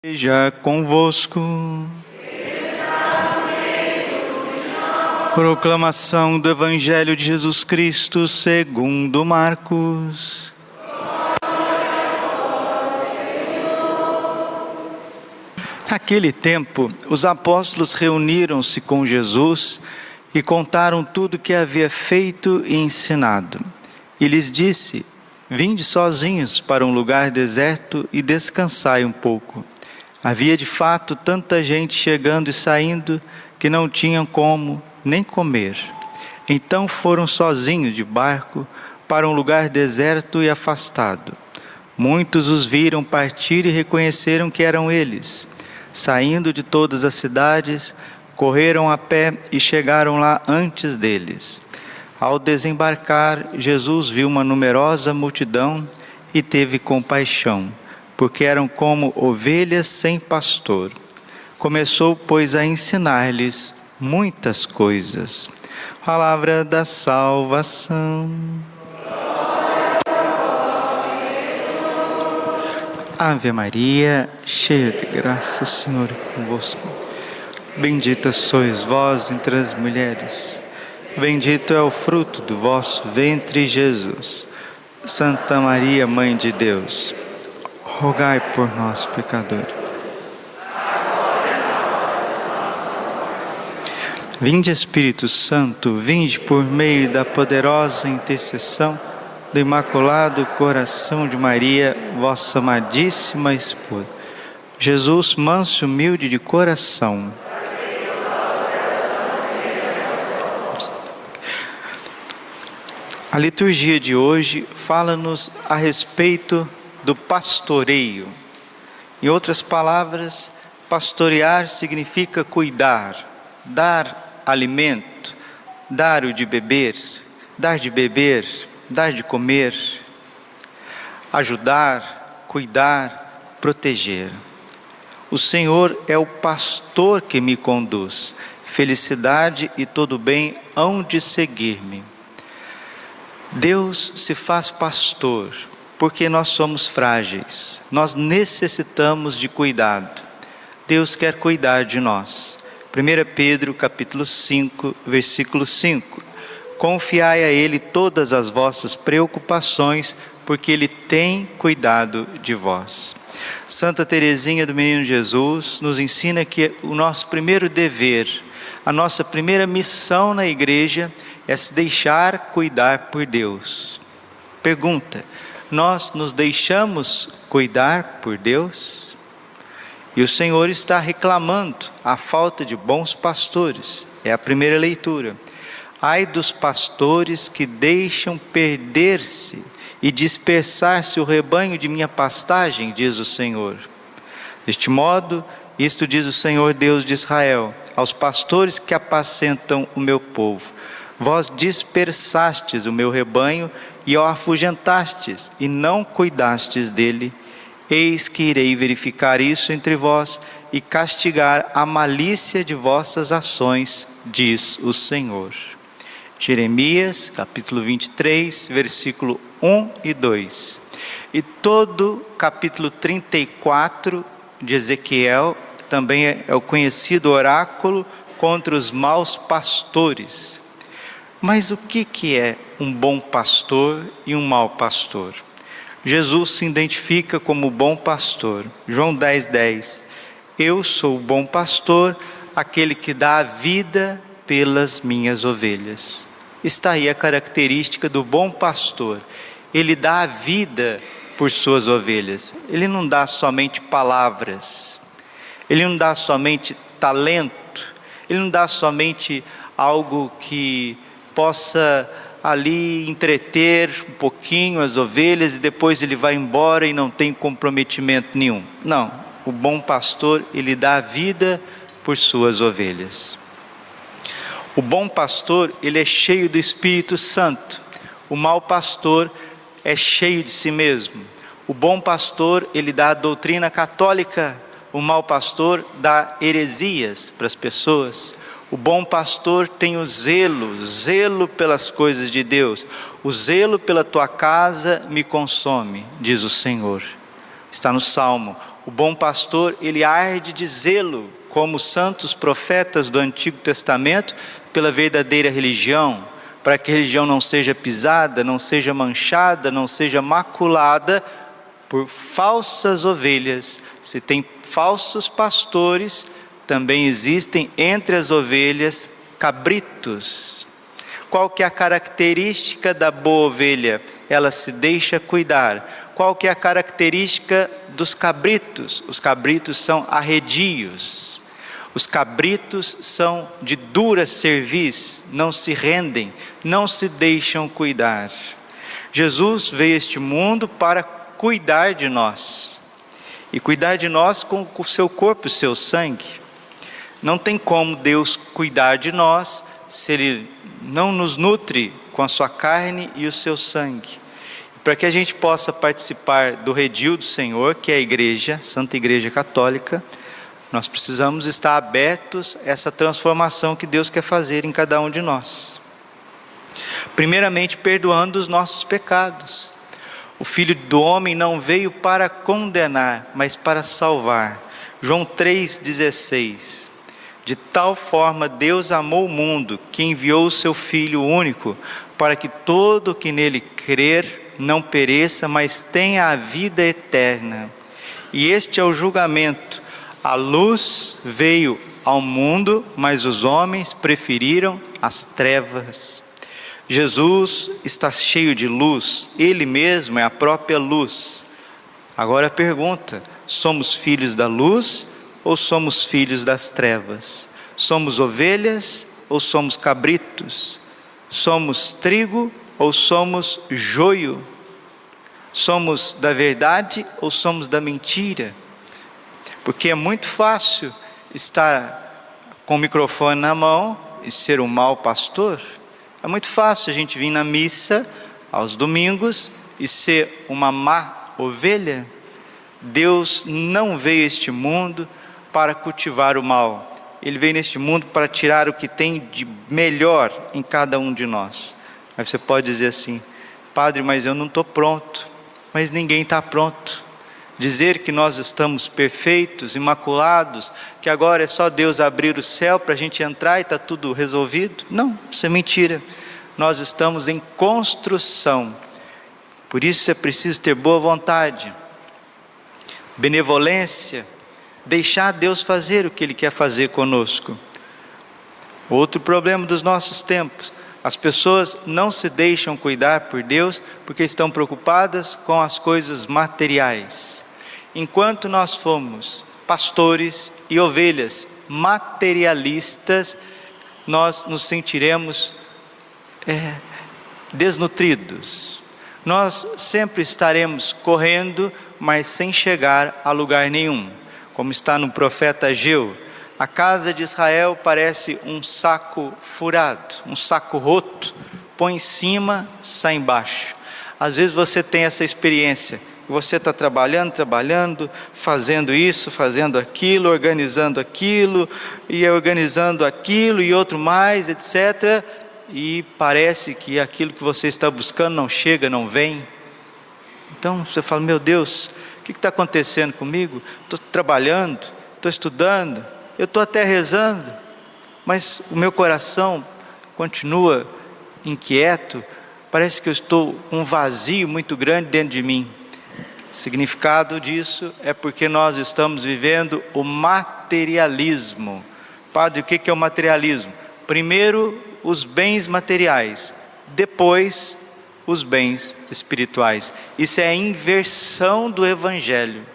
Seja convosco. Proclamação do Evangelho de Jesus Cristo segundo Marcos. Naquele tempo, os apóstolos reuniram-se com Jesus e contaram tudo o que havia feito e ensinado. E lhes disse: vinde sozinhos para um lugar deserto e descansai um pouco. Havia de fato tanta gente chegando e saindo que não tinham como nem comer. Então foram sozinhos de barco para um lugar deserto e afastado. Muitos os viram partir e reconheceram que eram eles. Saindo de todas as cidades, correram a pé e chegaram lá antes deles. Ao desembarcar, Jesus viu uma numerosa multidão e teve compaixão, porque eram como ovelhas sem pastor. Começou, pois, a ensinar-lhes muitas coisas. Palavra da salvação. Ave Maria, cheia de graça, o Senhor é convosco. Bendita sois vós entre as mulheres. Bendito é o fruto do vosso ventre, Jesus. Santa Maria, Mãe de Deus, rogai por nós, pecadores. Vinde, Espírito Santo, vinde por meio da poderosa intercessão do Imaculado Coração de Maria, vossa amadíssima esposa. Jesus, manso e humilde de coração. A liturgia de hoje fala-nos a respeito do pastoreio. Em outras palavras, pastorear significa cuidar, dar alimento, dar o de beber, dar de comer, ajudar, cuidar, proteger. O Senhor é o pastor que me conduz. Felicidade e todo bem hão de seguir-me. Deus se faz pastor porque nós somos frágeis, nós necessitamos de cuidado. Deus quer cuidar de nós. 1 Pedro capítulo 5, versículo 5. Confiai a Ele todas as vossas preocupações, porque Ele tem cuidado de vós. Santa Teresinha do Menino Jesus nos ensina que o nosso primeiro dever, a nossa primeira missão na igreja é se deixar cuidar por Deus. Pergunta: nós nos deixamos cuidar por Deus? E o Senhor está reclamando a falta de bons pastores. É a primeira leitura. Ai dos pastores que deixam perder-se e dispersar-se o rebanho de minha pastagem, diz o Senhor. Deste modo, isto diz o Senhor Deus de Israel, aos pastores que apacentam o meu povo: vós dispersastes o meu rebanho e o afugentastes, e não cuidastes dele. Eis que irei verificar isso entre vós e castigar a malícia de vossas ações, diz o Senhor. Jeremias, capítulo 23, versículo 1 e 2. E todo capítulo 34 de Ezequiel também é o conhecido oráculo contra os maus pastores. Mas o que é um bom pastor e um mau pastor? Jesus se identifica como o bom pastor. João 10:10. Eu sou o bom pastor, aquele que dá a vida pelas minhas ovelhas. Está aí a característica do bom pastor. Ele dá a vida por suas ovelhas. Ele não dá somente palavras. Ele não dá somente talento. Ele não dá somente algo que possa ali entreter um pouquinho as ovelhas e depois ele vai embora e não tem comprometimento nenhum. Não, o bom pastor, ele dá a vida por suas ovelhas. O bom pastor, ele é cheio do Espírito Santo. O mau pastor é cheio de si mesmo. O bom pastor, ele dá a doutrina católica. O mau pastor dá heresias para as pessoas. O bom pastor tem o zelo pelas coisas de Deus. O zelo pela tua casa me consome, diz o Senhor. Está no Salmo: O bom pastor, ele arde de zelo, como os santos profetas do Antigo Testamento, pela verdadeira religião, para que a religião não seja pisada, não seja manchada, não seja maculada por falsas ovelhas. Se tem falsos pastores, também existem entre as ovelhas cabritos. Qual que é a característica da boa ovelha? Ela se deixa cuidar. Qual que é a característica dos cabritos? Os cabritos são arredios. Os cabritos são de dura cerviz, não se rendem, não se deixam cuidar. Jesus veio a este mundo para cuidar de nós. E cuidar de nós com o seu corpo e o seu sangue. Não tem como Deus cuidar de nós se Ele não nos nutre com a sua carne e o seu sangue. Para que a gente possa participar do redil do Senhor, que é a igreja, Santa Igreja Católica, nós precisamos estar abertos a essa transformação que Deus quer fazer em cada um de nós. Primeiramente, perdoando os nossos pecados. O Filho do Homem não veio para condenar, mas para salvar. João 3,16. De tal forma Deus amou o mundo, que enviou o seu Filho único, para que todo o que nele crer não pereça, mas tenha a vida eterna. E este é o julgamento. A luz veio ao mundo, mas os homens preferiram as trevas. Jesus está cheio de luz, Ele mesmo é a própria luz. Agora a pergunta: somos filhos da luz ou somos filhos das trevas? Somos ovelhas ou somos cabritos? Somos trigo ou somos joio? Somos da verdade ou somos da mentira? Porque é muito fácil estar com o microfone na mão e ser um mau pastor. É muito fácil a gente vir na missa aos domingos e ser uma má ovelha. Deus não veio a este mundo para cultivar o mal. Ele veio neste mundo para tirar o que tem de melhor em cada um de nós. Aí você pode dizer assim: padre, mas eu não estou pronto. Mas ninguém está pronto. Dizer que nós estamos perfeitos, imaculados, que agora é só Deus abrir o céu para a gente entrar e está tudo resolvido? Não, isso é mentira. Nós estamos em construção. Por isso é preciso ter boa vontade, benevolência, deixar Deus fazer o que Ele quer fazer conosco. Outro problema dos nossos tempos: as pessoas não se deixam cuidar por Deus porque estão preocupadas com as coisas materiais. Enquanto nós formos pastores e ovelhas materialistas, nós nos sentiremos desnutridos. Nós sempre estaremos correndo, mas sem chegar a lugar nenhum. Como está no profeta Ageu: a casa de Israel parece um saco furado, um saco roto, põe em cima, sai embaixo. Às vezes você tem essa experiência, você está trabalhando, fazendo isso, fazendo aquilo, organizando aquilo e outro mais, etc. E parece que aquilo que você está buscando não chega, não vem. Então você fala: meu Deus, o que está acontecendo comigo? Estou trabalhando, estou estudando, eu estou até rezando, mas o meu coração continua inquieto, parece que eu estou com um vazio muito grande dentro de mim. O significado disso é porque nós estamos vivendo o materialismo. Padre, o que é o materialismo? Primeiro os bens materiais, depois os bens espirituais. Isso é a inversão do Evangelho.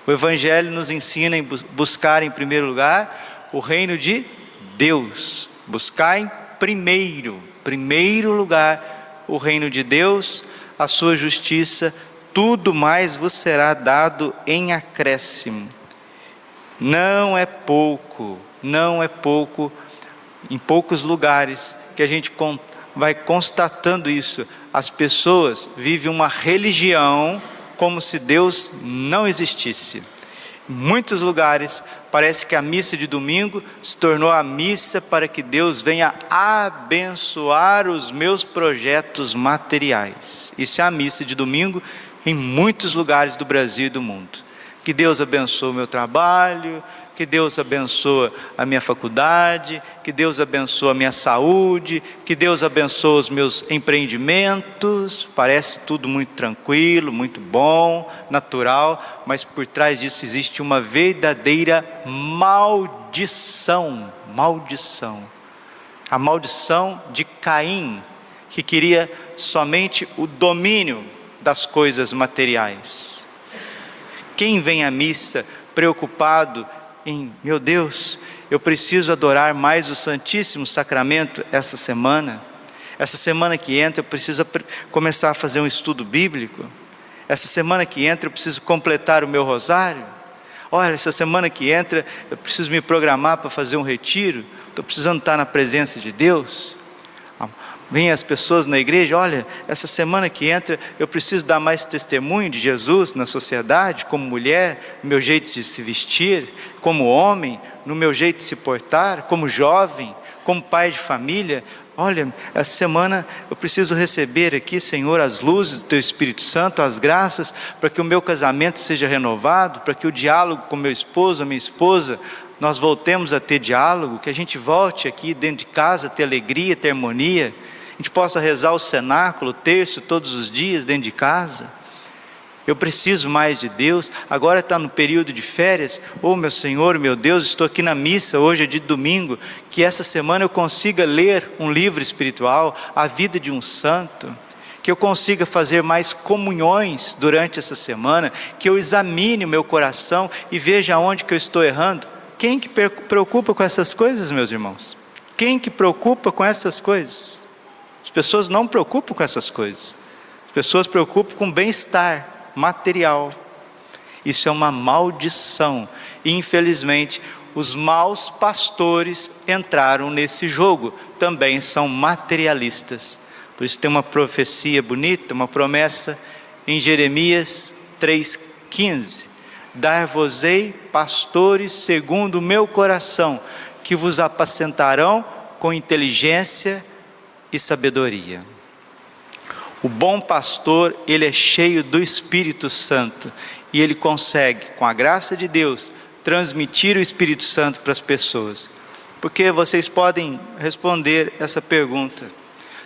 O Evangelho nos ensina a buscar em primeiro lugar o reino de Deus. Buscar em primeiro lugar o reino de Deus, a sua justiça, tudo mais vos será dado em acréscimo. Não é pouco, em poucos lugares que a gente vai constatando isso. As pessoas vivem uma religião como se Deus não existisse. Em muitos lugares parece que a missa de domingo se tornou a missa para que Deus venha abençoar os meus projetos materiais. Isso é a missa de domingo em muitos lugares do Brasil e do mundo. Que Deus abençoe o meu trabalho, que Deus abençoe a minha faculdade, que Deus abençoe a minha saúde, que Deus abençoe os meus empreendimentos. Parece tudo muito tranquilo, muito bom, natural, mas por trás disso existe uma verdadeira maldição. Maldição. A maldição de Caim, que queria somente o domínio das coisas materiais. Quem vem à missa preocupado em, meu Deus, eu preciso adorar mais o Santíssimo Sacramento essa semana que entra eu preciso começar a fazer um estudo bíblico, essa semana que entra eu preciso completar o meu rosário, olha, essa semana que entra eu preciso me programar para fazer um retiro, estou precisando estar na presença de Deus. Vêm as pessoas na igreja, olha, essa semana que entra eu preciso dar mais testemunho de Jesus na sociedade, como mulher, no meu jeito de se vestir, como homem, no meu jeito de se portar, como jovem, como pai de família. Olha, essa semana eu preciso receber aqui, Senhor, as luzes do Teu Espírito Santo, as graças, para que o meu casamento seja renovado, para que o diálogo com meu esposo, a minha esposa, nós voltemos a ter diálogo, que a gente volte aqui dentro de casa a ter alegria, ter harmonia, a gente possa rezar o cenáculo, o terço todos os dias dentro de casa. Eu preciso mais de Deus, agora está no período de férias, meu Senhor, meu Deus, estou aqui na missa, hoje é de domingo, que essa semana eu consiga ler um livro espiritual, a vida de um santo, que eu consiga fazer mais comunhões durante essa semana, que eu examine o meu coração e veja onde que eu estou errando. Quem que preocupa com essas coisas, meus irmãos? Quem que preocupa com essas coisas? As pessoas não preocupam com essas coisas, as pessoas preocupam com bem-estar material. Isso é uma maldição, e infelizmente os maus pastores entraram nesse jogo, também são materialistas. Por isso tem uma profecia bonita, uma promessa em Jeremias 3,15: dar-vos-ei pastores segundo o meu coração, que vos apacentarão com inteligência e sabedoria. O bom pastor, ele é cheio do Espírito Santo, e ele consegue, com a graça de Deus, transmitir o Espírito Santo para as pessoas. Porque vocês podem responder essa pergunta: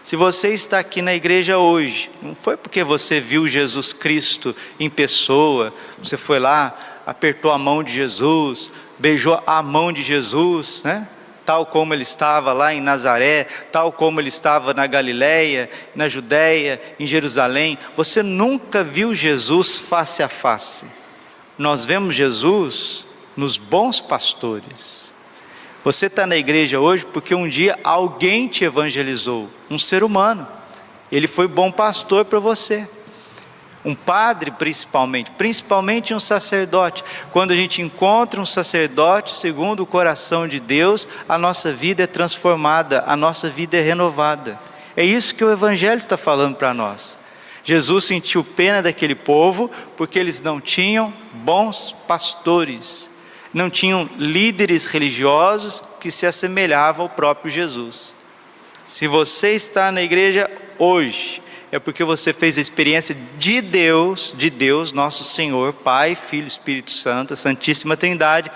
se você está aqui na igreja hoje, não foi porque você viu Jesus Cristo em pessoa, você foi lá, apertou a mão de Jesus, beijou a mão de Jesus, né? Tal como ele estava lá em Nazaré, tal como ele estava na Galileia, na Judéia, em Jerusalém. Você nunca viu Jesus face a face. Nós vemos Jesus nos bons pastores. Você está na igreja hoje porque um dia alguém te evangelizou, um ser humano. Ele foi bom pastor para você. Um padre principalmente um sacerdote. Quando a gente encontra um sacerdote segundo o coração de Deus, a nossa vida é transformada, a nossa vida é renovada. É isso que o Evangelho está falando para nós. Jesus sentiu pena daquele povo, porque eles não tinham bons pastores, não tinham líderes religiosos que se assemelhavam ao próprio Jesus. Se você está na igreja hoje, é porque você fez a experiência de Deus, nosso Senhor, Pai, Filho, Espírito Santo, a Santíssima Trindade,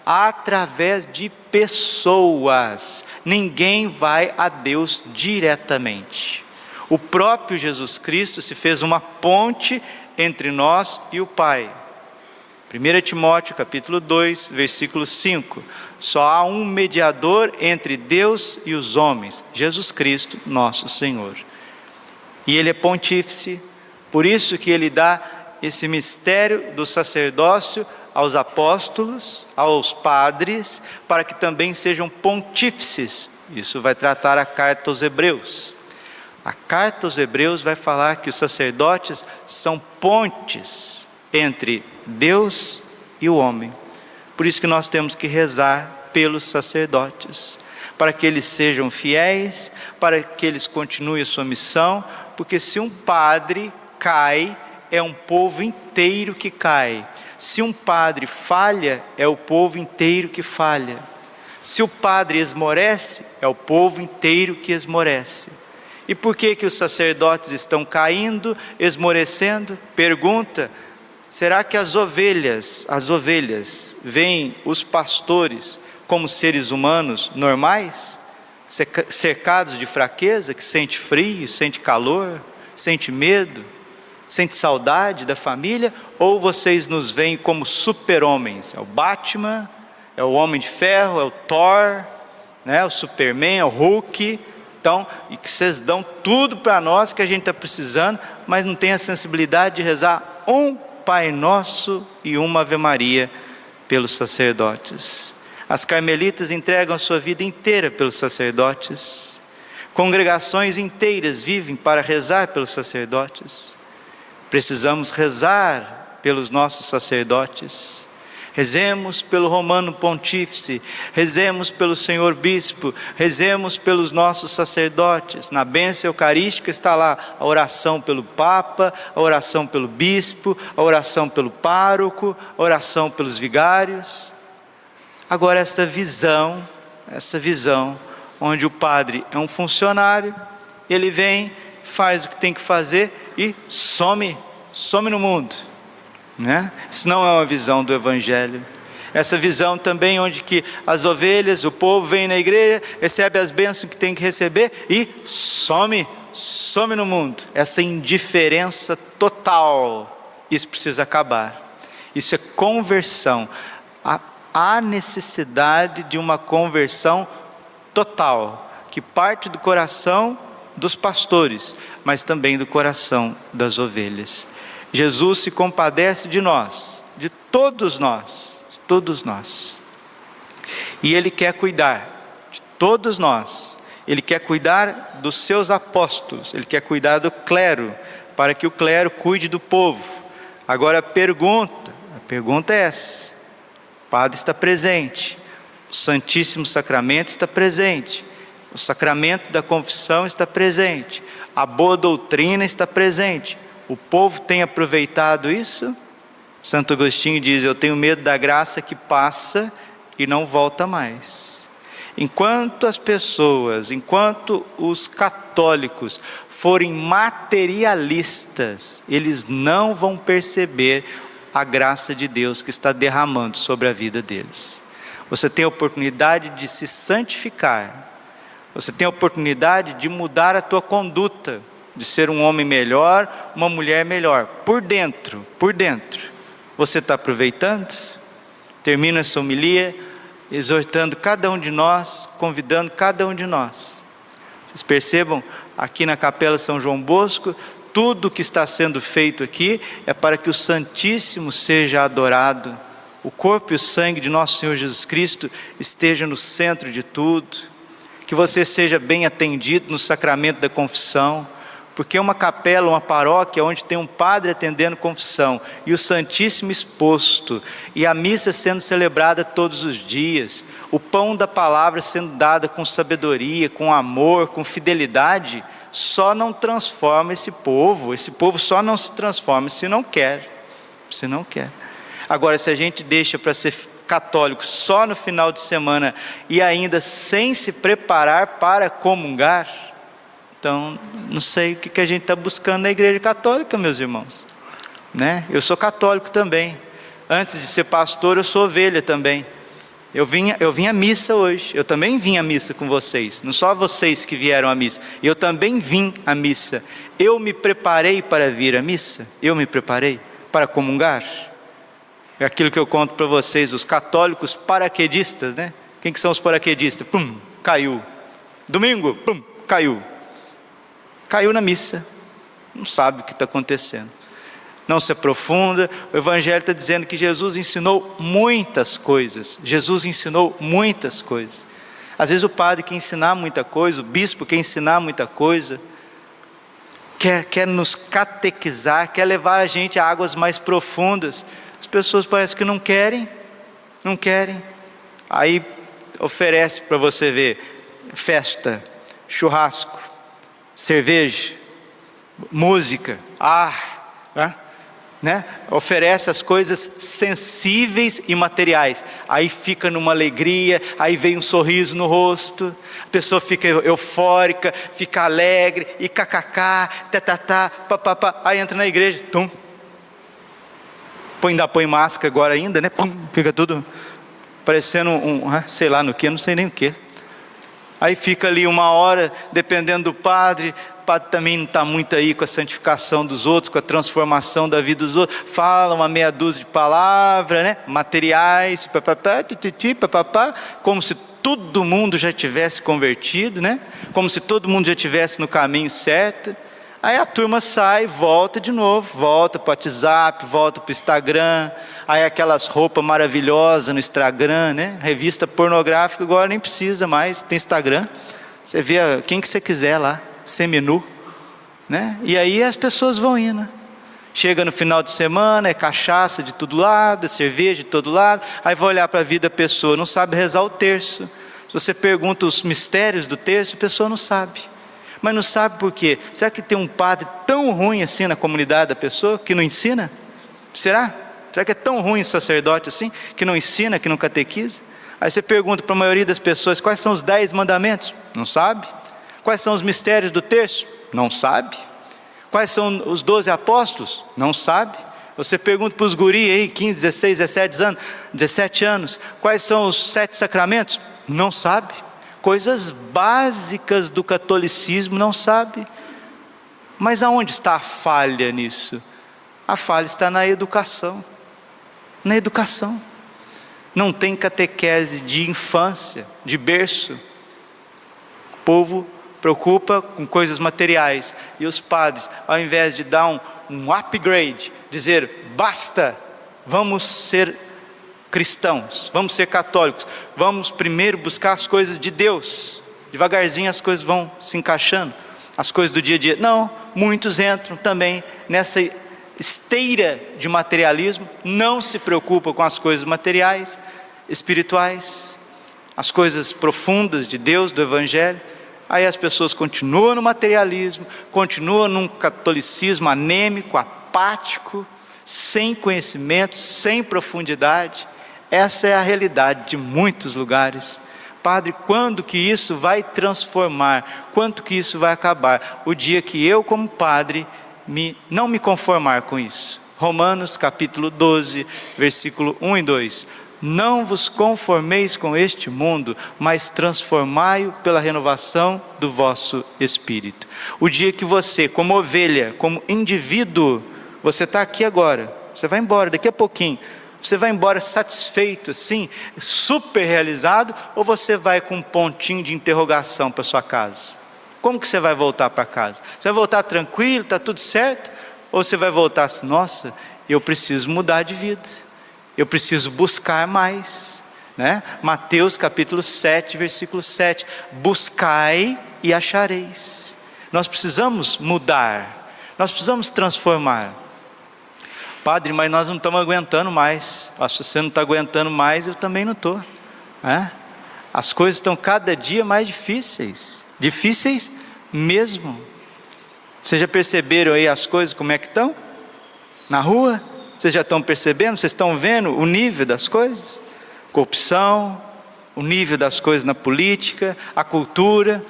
através de pessoas. Ninguém vai a Deus diretamente. O próprio Jesus Cristo se fez uma ponte entre nós e o Pai. 1 Timóteo capítulo 2, versículo 5. Só há um mediador entre Deus e os homens, Jesus Cristo, nosso Senhor. E ele é pontífice, por isso que ele dá esse mistério do sacerdócio aos apóstolos, aos padres, para que também sejam pontífices. Isso vai tratar a carta aos Hebreus. A carta aos Hebreus vai falar que os sacerdotes são pontes entre Deus e o homem. Por isso que nós temos que rezar pelos sacerdotes, para que eles sejam fiéis, para que eles continuem a sua missão, porque se um padre cai, é um povo inteiro que cai. Se um padre falha, é o povo inteiro que falha. Se o padre esmorece, é o povo inteiro que esmorece. E por que os sacerdotes estão caindo, esmorecendo? Pergunta Será que as ovelhas veem os pastores como seres humanos normais, cercados de fraqueza, que sente frio, sente calor, sente medo, sente saudade da família? Ou vocês nos veem como super-homens? É o Batman, é o Homem de Ferro, é o Thor, né? O Superman, é o Hulk. Então, e que vocês dão tudo para nós que a gente está precisando, mas não tem a sensibilidade de rezar um Pai Nosso e uma Ave Maria pelos sacerdotes. As carmelitas entregam a sua vida inteira pelos sacerdotes. Congregações inteiras vivem para rezar pelos sacerdotes. Precisamos rezar pelos nossos sacerdotes. Rezemos pelo Romano Pontífice, rezemos pelo Senhor Bispo, rezemos pelos nossos sacerdotes. Na bênção eucarística está lá a oração pelo Papa, a oração pelo Bispo, a oração pelo pároco, a oração pelos vigários. Agora essa visão, onde o padre é um funcionário, ele vem, faz o que tem que fazer e some no mundo. Né? Isso não é uma visão do Evangelho. Essa visão também onde que as ovelhas, o povo vem na igreja, recebe as bênçãos que tem que receber e some no mundo. Essa indiferença total, isso precisa acabar. Isso é conversão. Há necessidade de uma conversão total, que parte do coração dos pastores, mas também do coração das ovelhas. Jesus se compadece de nós, de todos nós. E Ele quer cuidar de todos nós. Ele quer cuidar dos seus apóstolos, Ele quer cuidar do clero, para que o clero cuide do povo. Agora a pergunta é essa: o padre está presente, o Santíssimo Sacramento está presente, o sacramento da confissão está presente, a boa doutrina está presente. O povo tem aproveitado isso? Santo Agostinho diz: eu tenho medo da graça que passa e não volta mais. Enquanto os católicos forem materialistas, eles não vão perceber a graça de Deus que está derramando sobre a vida deles. Você tem a oportunidade de se santificar, você tem a oportunidade de mudar a tua conduta, de ser um homem melhor, uma mulher melhor, por dentro. Você está aproveitando? Termino essa homilia exortando cada um de nós, convidando cada um de nós. Vocês percebam, aqui na Capela São João Bosco, tudo que está sendo feito aqui é para que o Santíssimo seja adorado. O corpo e o sangue de nosso Senhor Jesus Cristo esteja no centro de tudo. Que você seja bem atendido no sacramento da confissão, porque uma capela, uma paróquia onde tem um padre atendendo confissão e o Santíssimo exposto, e a missa sendo celebrada todos os dias, o pão da palavra sendo dado com sabedoria, com amor, com fidelidade, só não transforma esse povo só não se transforma se não quer. Agora, se a gente deixa para ser católico só no final de semana e ainda sem se preparar para comungar, então não sei o que a gente está buscando na igreja católica, meus irmãos, né? Eu sou católico também, antes de ser pastor eu sou ovelha também. Eu vim à missa hoje, eu também vim à missa com vocês, não só vocês que vieram à missa, eu também vim à missa. Eu me preparei para vir à missa, eu me preparei para comungar. É aquilo que eu conto para vocês, os católicos paraquedistas, né? Quem que são os paraquedistas? Pum, caiu. Domingo, pum, caiu na missa, não sabe o que está acontecendo, não se aprofunda. O Evangelho está dizendo que Jesus ensinou muitas coisas. Às vezes o padre quer ensinar muita coisa, o bispo quer ensinar muita coisa, quer nos catequizar, quer levar a gente a águas mais profundas. As pessoas parecem que não querem, aí oferece para você ver, festa, churrasco, cerveja, música, né? Oferece as coisas sensíveis e materiais, aí fica numa alegria, aí vem um sorriso no rosto, a pessoa fica eufórica, fica alegre, e kkk, tatatá, papapá, aí entra na igreja, ainda põe máscara agora ainda, né? Pum, fica tudo parecendo sei lá no que, não sei nem o que. Aí fica ali uma hora, dependendo do padre. O padre também não está muito aí com a santificação dos outros, com a transformação da vida dos outros. Fala uma meia dúzia de palavras, né? Materiais, como se todo mundo já tivesse convertido, né? Como se todo mundo já tivesse no caminho certo. Aí a turma sai, volta de novo, volta para o WhatsApp, volta para o Instagram. Aí aquelas roupas maravilhosas no Instagram, né? Revista pornográfica agora nem precisa mais, tem Instagram. Você vê quem que você quiser lá, seminu, né? E aí as pessoas vão indo. Chega no final de semana, é cachaça de todo lado, é cerveja de todo lado. Aí vai olhar para a vida da pessoa, não sabe rezar o terço. Se você pergunta os mistérios do terço, a pessoa não sabe. Mas não sabe por quê? Será que tem um padre tão ruim assim na comunidade da pessoa, que não ensina? Será? Será que é tão ruim o sacerdote assim, que não ensina, que não catequiza? Aí você pergunta para a maioria das pessoas, quais são os 10 mandamentos? Não sabe. Quais são os mistérios do terço? Não sabe. Quais são os 12 apóstolos? Não sabe. Você pergunta para os guris aí, 15, 16, 17 anos, quais são os 7 sacramentos? Não sabe. Coisas básicas do catolicismo não sabe. Mas aonde está a falha nisso? A falha está na educação. Na educação. Não tem catequese de infância, de berço. O povo preocupa com coisas materiais. E os padres, ao invés de dar um upgrade, dizer, basta, vamos ser cristãos, vamos ser católicos, vamos primeiro buscar as coisas de Deus. Devagarzinho as coisas vão se encaixando, as coisas do dia a dia. Não, muitos entram também nessa esteira de materialismo, não se preocupam com as coisas materiais, espirituais, as coisas profundas de Deus, do Evangelho. Aí as pessoas continuam no materialismo, continuam num catolicismo anêmico, apático, sem conhecimento, sem profundidade. Essa é a realidade de muitos lugares. Padre, quando que isso vai transformar? Quando que isso vai acabar? O dia que eu, como padre, não me conformar com isso. Romanos capítulo 12, versículo 1 e 2. Não vos conformeis com este mundo, mas transformai-o pela renovação do vosso espírito. O dia que você, como ovelha, como indivíduo, você está aqui agora, você vai embora daqui a pouquinho, você vai embora satisfeito assim, super realizado, ou você vai com um pontinho de interrogação para sua casa? Como que você vai voltar para casa? Você vai voltar tranquilo, está tudo certo? Ou você vai voltar assim, nossa, eu preciso mudar de vida, eu preciso buscar mais, né? Mateus capítulo 7, versículo 7, buscai e achareis. Nós precisamos mudar, nós precisamos transformar. Padre, mas nós não estamos aguentando mais. Se você não está aguentando mais, eu também não estou, né? As coisas estão cada dia mais difíceis, difíceis mesmo. Vocês já perceberam aí as coisas como é que estão? Na rua? Vocês já estão percebendo? Vocês estão vendo o nível das coisas? Corrupção, o nível das coisas na política, a cultura,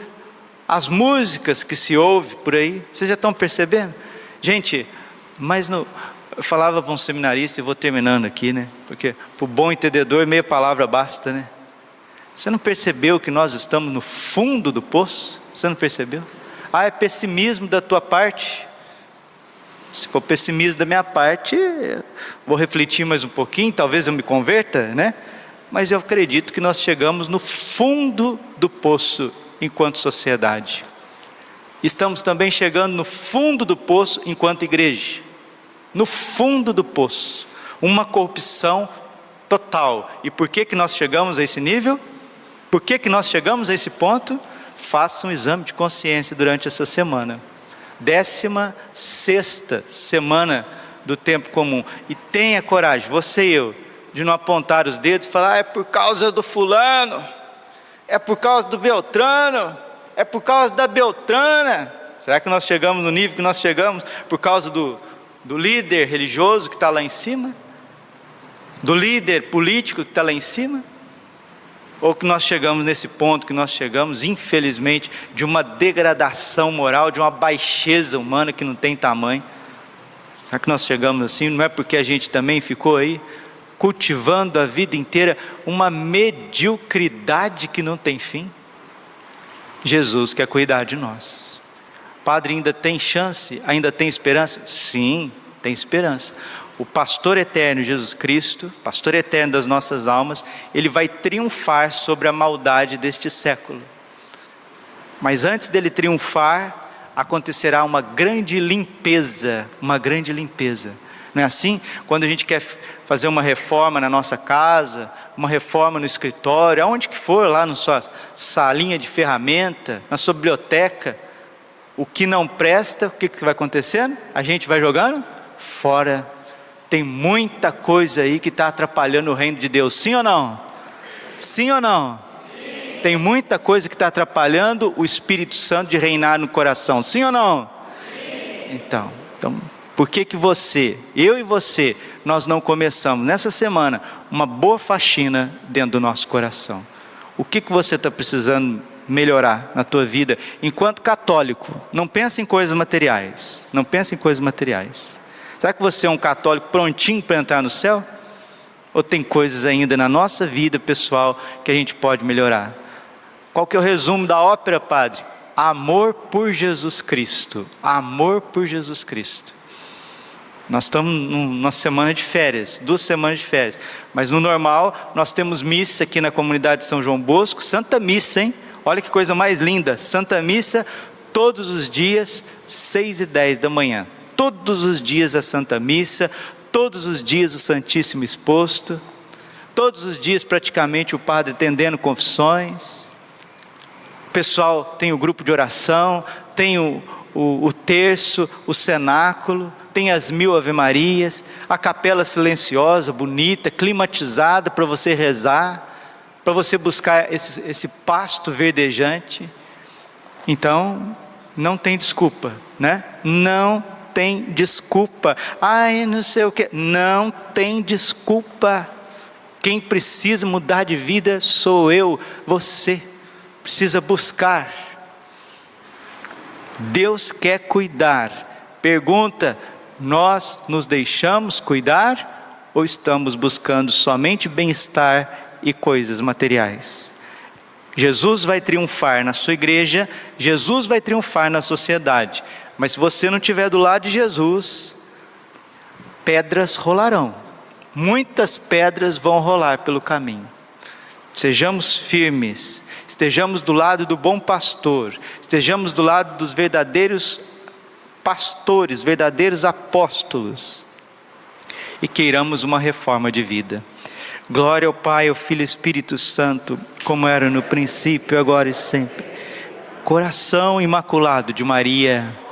as músicas que se ouve por aí. Vocês já estão percebendo? Gente, mas eu falava para um seminarista, e vou terminando aqui, né? Porque para o bom entendedor, meia palavra basta, né? Você não percebeu que nós estamos no fundo do poço? Você não percebeu? É pessimismo da tua parte? Se for pessimismo da minha parte, vou refletir mais um pouquinho, talvez eu me converta, né? Mas eu acredito que nós chegamos no fundo do poço enquanto sociedade. Estamos também chegando no fundo do poço enquanto igreja. No fundo do poço, uma corrupção total. E por que que nós chegamos a esse nível? Por que que nós chegamos a esse ponto? Faça um exame de consciência durante essa semana. 16ª semana do tempo comum. E tenha coragem, você e eu, de não apontar os dedos e falar, é por causa do fulano, é por causa do Beltrano, é por causa da Beltrana. Será que nós chegamos no nível que nós chegamos por causa do líder religioso que está lá em cima? Do líder político que está lá em cima? Ou que nós chegamos nesse ponto que nós chegamos, infelizmente, de uma degradação moral, de uma baixeza humana que não tem tamanho? Será que nós chegamos assim? Não é porque a gente também ficou aí cultivando a vida inteira uma mediocridade que não tem fim? Jesus quer cuidar de nós. Padre, ainda tem chance? Ainda tem esperança? Sim, tem esperança. O pastor eterno Jesus Cristo, pastor eterno das nossas almas, ele vai triunfar sobre a maldade deste século. Mas antes dele triunfar, acontecerá uma grande limpeza, Não é assim? Quando a gente quer fazer uma reforma na nossa casa, uma reforma no escritório, aonde que for, lá na sua salinha de ferramenta, na sua biblioteca, o que não presta, o que vai acontecendo? A gente vai jogando fora. Tem muita coisa aí que está atrapalhando o reino de Deus, sim ou não? Sim ou não? Sim. Tem muita coisa que está atrapalhando o Espírito Santo de reinar no coração, sim ou não? Sim. Então, por que eu e você, nós não começamos nessa semana uma boa faxina dentro do nosso coração? O que você está precisando melhorar na tua vida enquanto católico? Não pensa em coisas materiais, Será que você é um católico prontinho para entrar no céu? Ou tem coisas ainda na nossa vida pessoal que a gente pode melhorar? Qual que é o resumo da ópera, Padre? Amor por Jesus Cristo. Amor por Jesus Cristo. Nós estamos numa semana de férias, 2 semanas de férias. Mas no normal, nós temos missa aqui na comunidade de São João Bosco, Santa Missa, hein? Olha que coisa mais linda, Santa Missa, todos os dias, 6h10 da manhã. Todos os dias a Santa Missa, todos os dias o Santíssimo exposto, todos os dias praticamente o padre atendendo confissões. O pessoal tem o grupo de oração, tem o terço, o cenáculo, tem as 1000 Ave-Marias, a capela silenciosa, bonita, climatizada para você rezar, para você buscar esse pasto verdejante. Então, não tem desculpa, né? Não tem desculpa. Ai, não sei o que. Não tem desculpa. Quem precisa mudar de vida sou eu, você. Precisa buscar. Deus quer cuidar. Pergunta: nós nos deixamos cuidar ou estamos buscando somente bem-estar e coisas materiais? Jesus vai triunfar na sua igreja, Jesus vai triunfar na sociedade. Mas se você não estiver do lado de Jesus, pedras rolarão. Muitas pedras vão rolar pelo caminho. Sejamos firmes, estejamos do lado do bom pastor, estejamos do lado dos verdadeiros pastores, verdadeiros apóstolos, e queiramos uma reforma de vida. Glória ao Pai, ao Filho e ao Espírito Santo, como era no princípio, agora e sempre. Coração imaculado de Maria.